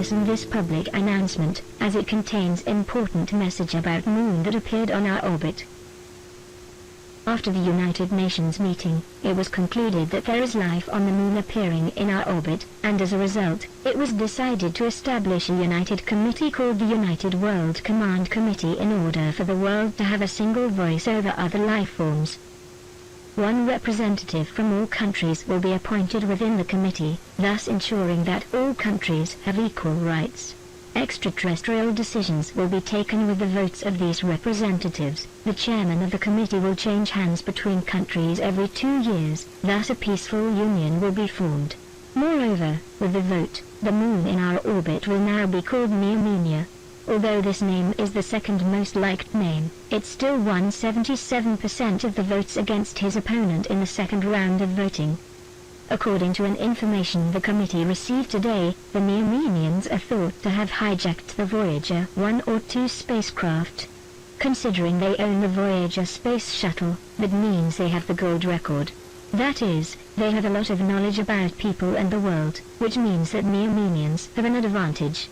listen this public announcement, as it contains important message about Moon that appeared on our orbit. After the United Nations meeting, it was concluded that there is life on the Moon appearing in our orbit, and as a result, it was decided to establish a united committee called the United World Command Committee in order for the world to have a single voice over other life forms. One representative from all countries will be appointed within the committee, thus ensuring that all countries have equal rights. Extraterrestrial decisions will be taken with the votes of these representatives. The chairman of the committee will change hands between countries every 2 years, thus a peaceful union will be formed. Moreover, with the vote, the Moon in our orbit will now be called 𝚎𝚎𝚎𝚎. Although this name is the second most liked name, it still won 77% of the votes against his opponent in the second round of voting. According to an information the committee received today, the 𝚎𝚎𝚎𝚎 are thought to have hijacked the Voyager 1 or 2 spacecraft. Considering they own the Voyager space shuttle, that means they have the gold record. That is, they have a lot of knowledge about people and the world, which means that 𝚎𝚎𝚎𝚎 have an advantage.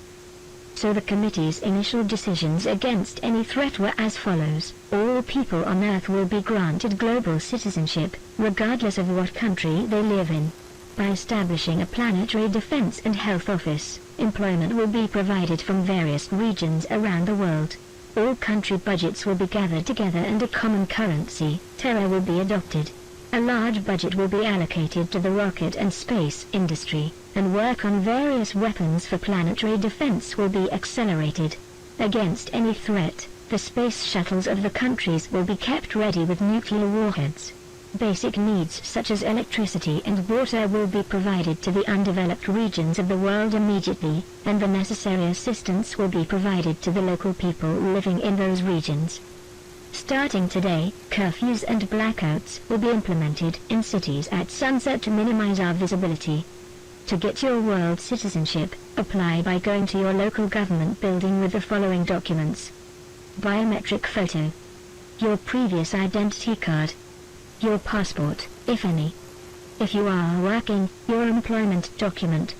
So the committee's initial decisions against any threat were as follows. All people on Earth will be granted global citizenship, regardless of what country they live in. By establishing a planetary defense and health office, employment will be provided from various regions around the world. All country budgets will be gathered together and a common currency, Terra, will be adopted. A large budget will be allocated to the rocket and space industry, and work on various weapons for planetary defense will be accelerated. Against any threat, the space shuttles of the countries will be kept ready with nuclear warheads. Basic needs such as electricity and water will be provided to the undeveloped regions of the world immediately, and the necessary assistance will be provided to the local people living in those regions. Starting today, curfews and blackouts will be implemented in cities at sunset to minimize our visibility. To get your world citizenship, apply by going to your local government building with the following documents: biometric photo, your previous identity card, your passport, if any. If you are working, your employment document.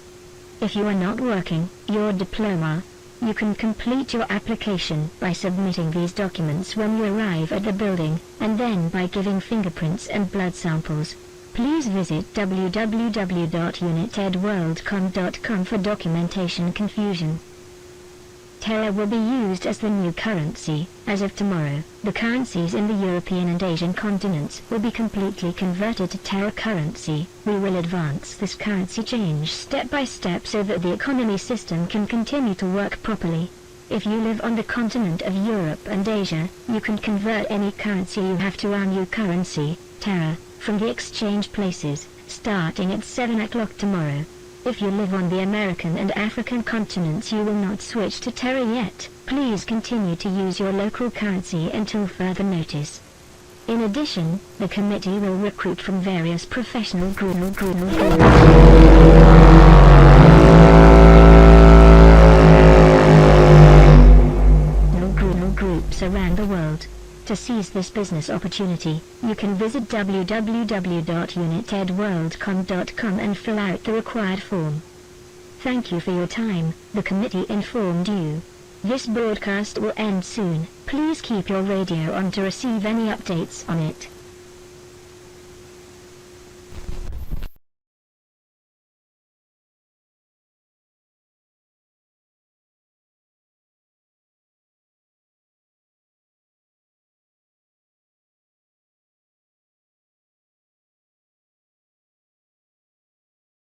If you are not working, your diploma. You can complete your application by submitting these documents when you arrive at the building, and then by giving fingerprints and blood samples. Please visit www.unitedworldcom.com for documentation confusion. Terra will be used as the new currency. As of tomorrow, the currencies in the European and Asian continents will be completely converted to Terra currency. We will advance this currency change step by step so that the economy system can continue to work properly. If you live on the continent of Europe and Asia, you can convert any currency you have to our new currency, Terra, from the exchange places, starting at 7 o'clock tomorrow. If you live on the American and African continents, you will not switch to Terra yet. Please continue to use your local currency until further notice. In addition, the committee will recruit from various professional groups around the world. To seize this business opportunity, you can visit www.unitedworldcom.com and fill out the required form. Thank you for your time. The committee informed you. This broadcast will end soon. Please keep your radio on to receive any updates on it.